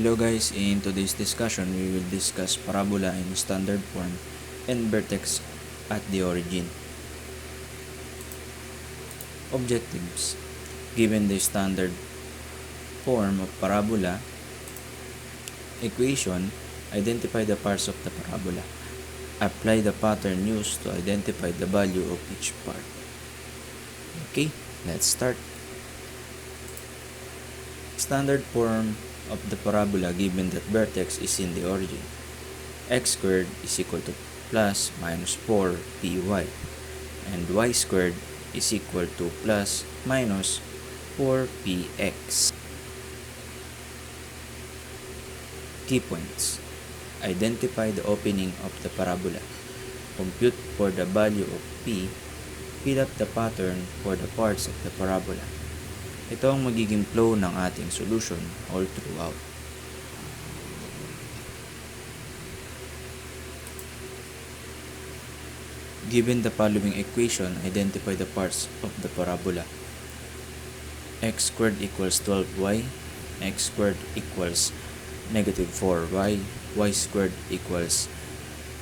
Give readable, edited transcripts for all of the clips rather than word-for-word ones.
Hello guys, in today's discussion we will discuss parabola in standard form and vertex at the origin. Objectives: given the standard form of parabola equation, identify the parts of the parabola. Apply the pattern used to identify the value of each part. Okay, let's start. Standard form of the parabola given that vertex is in the origin. X squared is equal to plus minus 4py and y squared is equal to plus minus 4px. Key points: identify the opening of the parabola, compute for the value of p, fill up the pattern for the parts of the parabola. Ito ang magiging flow ng ating solution all throughout. Given the following equation, identify the parts of the parabola. X squared equals 12y, x squared equals negative 4y, y squared equals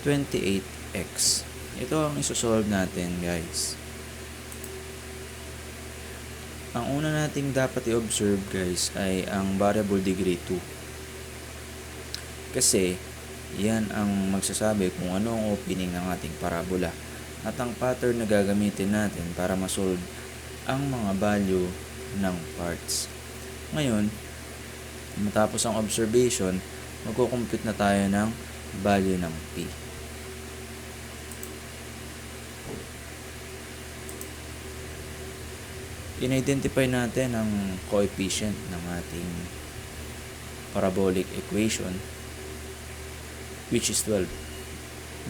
28x. Ito ang isosolve natin, guys. Ang una nating dapat i-observe, guys, ay ang variable degree 2. Kasi yan ang magsasabi kung ano ang opening ng ating parabola at ang pattern na gagamitin natin para masolve ang mga value ng parts. Ngayon, matapos ang observation, magko-compute na tayo ng value ng p. In-identify natin ang coefficient ng ating parabolic equation, which is 12.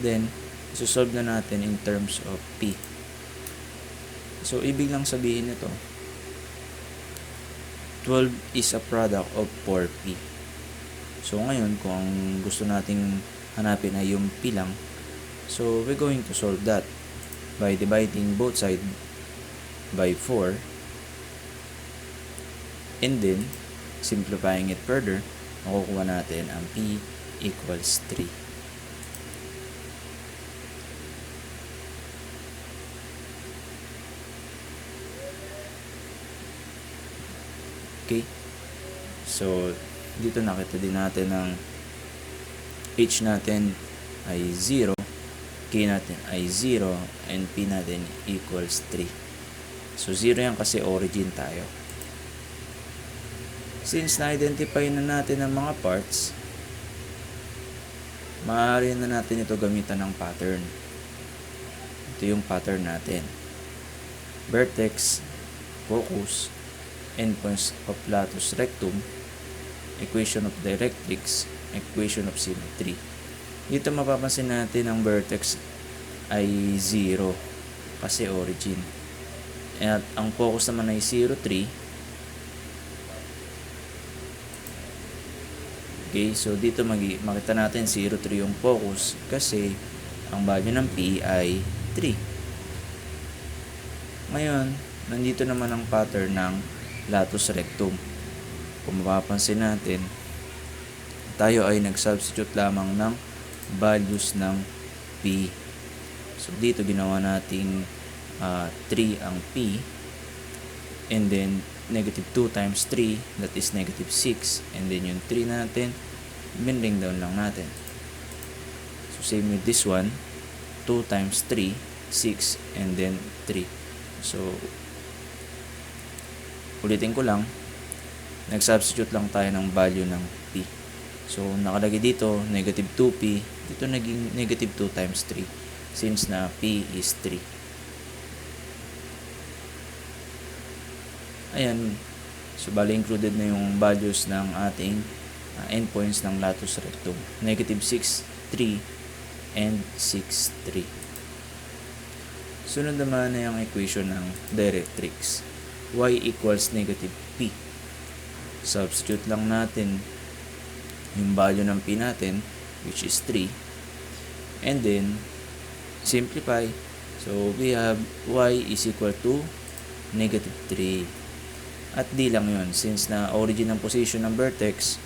Then, isosolve na natin in terms of p. So, ibig lang sabihin nito, 12 is a product of 4p. So, ngayon, kung gusto nating hanapin ay yung p lang, so we're going to solve that by dividing both sides by 4 and then simplifying it further, makukuha natin ang p equals 3. Okay, so dito nakita din natin ang h natin ay 0, k natin ay 0, and p natin equals 3. So 0 yan kasi origin tayo. Since na-identify na natin ang mga parts, maaari na natin ito gamitan ng pattern. Ito yung pattern natin: vertex, focus, endpoints of latus rectum, equation of directrix, equation of symmetry. Dito mapapansin natin ang vertex ay 0 kasi origin, at ang focus naman ay 0, 3. Okay, so dito makita natin 0, 3 yung focus kasi ang value ng p ay 3. Ngayon, nandito naman ang pattern ng latus rectum. Kung mapapansin natin, tayo ay nag-substitute lamang ng values ng p. So dito ginawa nating 3 ang p, and then negative 2 times 3, that is negative 6, and then yung 3 natin, bring down lang natin. So same with this one, 2 times 3, 6, and then 3. So ulitin ko lang, nag-substitute lang tayo ng value ng p. So nakalagay dito negative 2p, dito naging negative 2 times 3 since na p is 3. Ayan, so bali included na yung values ng ating endpoints ng latus rectum: negative 6, 3, and 6, 3. Sunod naman na yung equation ng directrix: y equals negative p. Substitute lang natin yung value ng p natin, which is 3, and then simplify. So we have y is equal to negative 3. At di lang yun, since na origin ng position ng vertex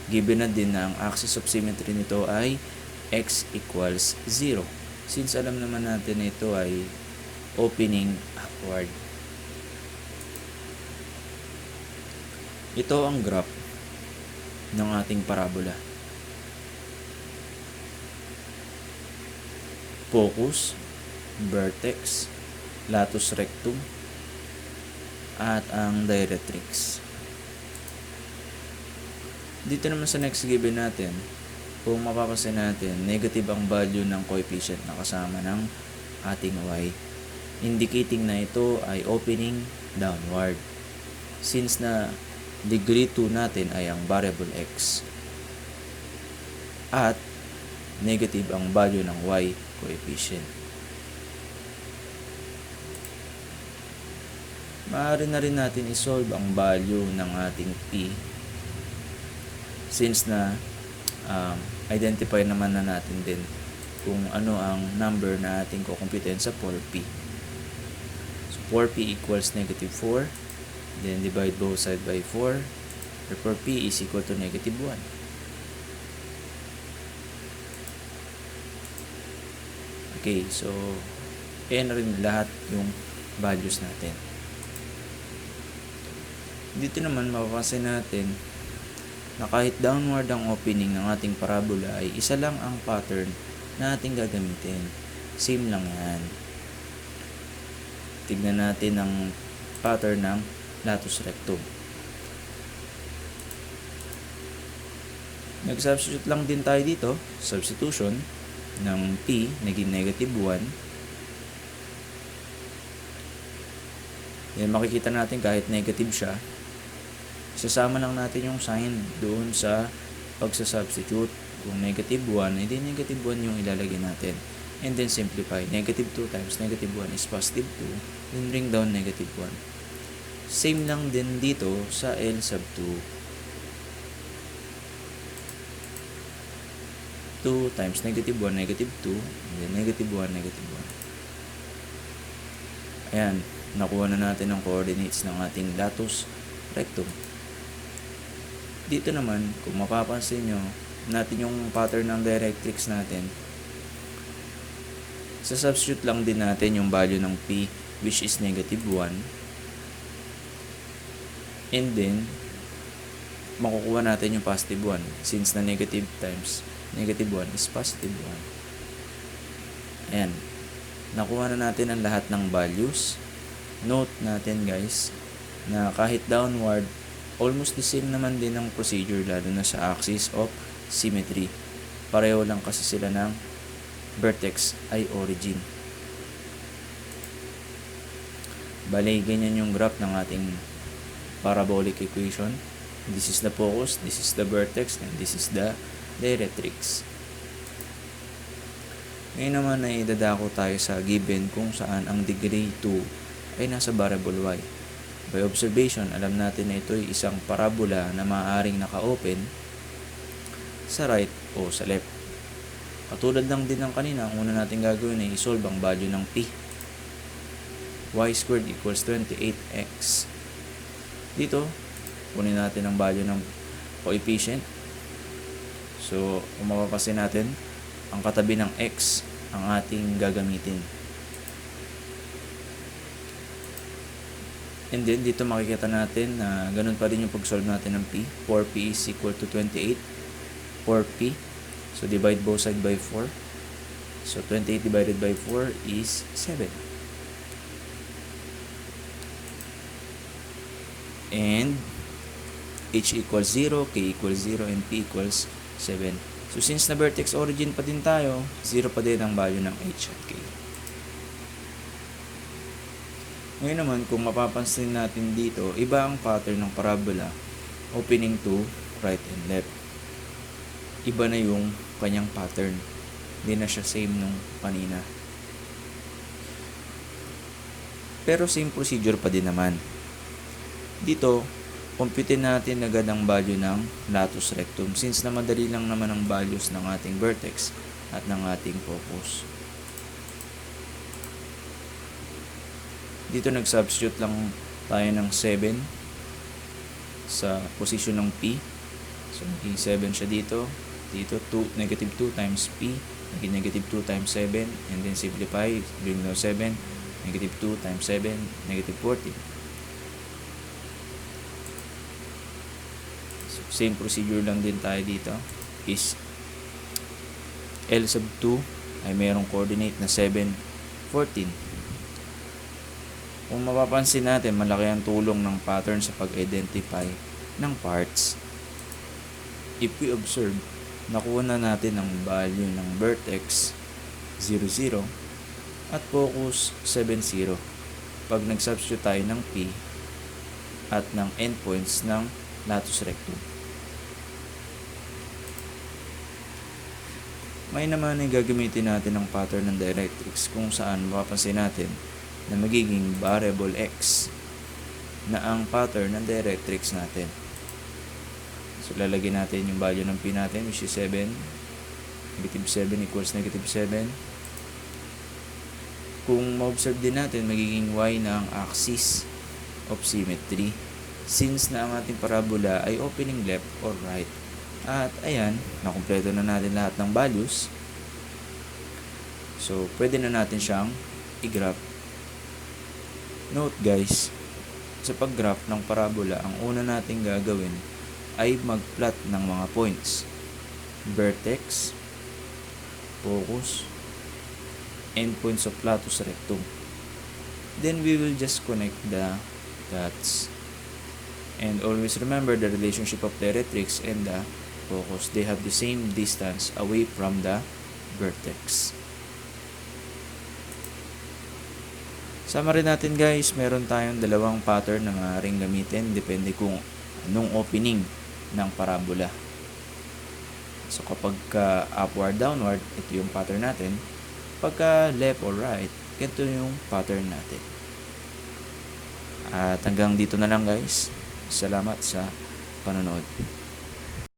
given na din na ang axis of symmetry nito ay x equals 0. Since alam naman natin na ito ay opening upward. Ito ang graph ng ating parabola. Focus, vertex, latus rectum, at ang directrix. Dito naman sa next given natin, kung mapapansin natin, negative ang value ng coefficient na kasama ng ating y, indicating na ito ay opening downward. Since na degree 2 natin ay ang variable x, at negative ang value ng y coefficient. Maaari na rin natin isolve ang value ng ating p, since na identify naman na natin din kung ano ang number na ating kukumputin sa 4p. So 4p equals negative 4, then divide both sides by 4, therefore p is equal to negative 1. Okay, so ayan rin lahat yung values natin. Dito naman mapapansin natin na kahit downward ang opening ng ating parabola ay isa lang ang pattern na ating gagamitin. Same lang yan. Tignan natin ang pattern ng latus rectum. Nag-substitute lang din tayo dito. Substitution ng p, naging negative 1. Yan, makikita natin kahit negative siya, sasama lang natin yung sign doon sa pagsasubstitute. Kung negative 1, edi negative 1 yung ilalagay natin. And then simplify. Negative 2 times negative 1 is positive 2. Then bring down negative 1. Same lang din dito sa L sub 2. 2 times negative 1, negative 2, and then negative 1, negative 1. Ayan, nakuha na natin ang coordinates ng ating latus rectum. Dito naman, kung mapapansin nyo, natin yung pattern ng directrix natin, sa substitute lang din natin yung value ng p, which is negative 1. And then, makukuha natin yung positive 1, since na negative times negative 1 is positive 1. Ayan. Nakuha na natin ang lahat ng values. Note natin guys, na kahit downward, almost the same naman din ang procedure, lalo na sa axis of symmetry. Pareho lang kasi sila ng vertex ay origin. Bale, ganyan yung graph ng ating parabolic equation. This is the focus, this is the vertex, and this is the directrix. Ngayon naman ay dadako tayo sa given kung saan ang degree 2 ay nasa variable y. By observation, alam natin na ito ay isang parabola na maaaring naka-open sa right o sa left. Katulad lang din ng kanina, ang una natin gagawin ay isolve ang value ng p. Y squared equals 28x. Dito, kunin natin ang value ng coefficient. So, kung mapapansin natin, ang katabi ng x ang ating gagamitin. And then, dito makikita natin na ganun pa rin yung pag-solve natin ng p. 4p is equal to 28. 4p. So, divide both sides by 4. So, 28 divided by 4 is 7. And h equals 0, k equals 0, and p equals 7. So, since na vertex origin pa din tayo, 0 pa din ang value ng h at k. Ngayon naman, kung mapapansin natin dito, iba ang pattern ng parabola, opening to right and left. Iba na yung kanyang pattern. Hindi na siya same nung kanina. Pero same procedure pa din naman. Dito, computin natin agad ang value ng latus rectum, since na madali lang naman ang values ng ating vertex at ng ating focus. Dito nag-substitute lang tayo ng 7 sa position ng p. So, naging 7 siya dito. Dito, negative 2 times P. Naging negative 2 times 7. And then simplify, bring down 7. Negative 2 times 7, negative 14. So, same procedure lang din tayo dito. Is L sub 2 ay mayroong coordinate na 7, 14. Kung mapapansin natin, malaki ang tulong ng pattern sa pag-identify ng parts. If we observe, nakuha na natin ang value ng vertex 0, 0 at focus 7, 0 pag nag-substitute tayo ng P at ng endpoints ng latus rectum. May naman ay gagamitin natin ang pattern ng directrix kung saan mapapansin natin na magiging variable x na ang pattern ng directrix natin. So, lalagyan natin yung value ng P natin, which is 7. Negative 7 equals negative 7. Kung ma-observe din natin, magiging y na ang axis of symmetry since na ang ating parabola ay opening left or right. At ayan, nakumpleto na natin lahat ng values. So, pwede na natin siyang i-graph. Note guys, sa pag-graph ng parabola, ang una nating gagawin ay mag-plot ng mga points. Vertex, focus, endpoints of latus rectum. Then we will just connect the dots. And always remember the relationship of directrix and the focus. They have the same distance away from the vertex. Summary natin guys, meron tayong dalawang pattern na maaaring gamitin depende kung anong opening ng parabola. So kapag upward, downward, ito yung pattern natin. Pagka left or right, ito yung pattern natin. At hanggang dito na lang guys. Salamat sa panonood.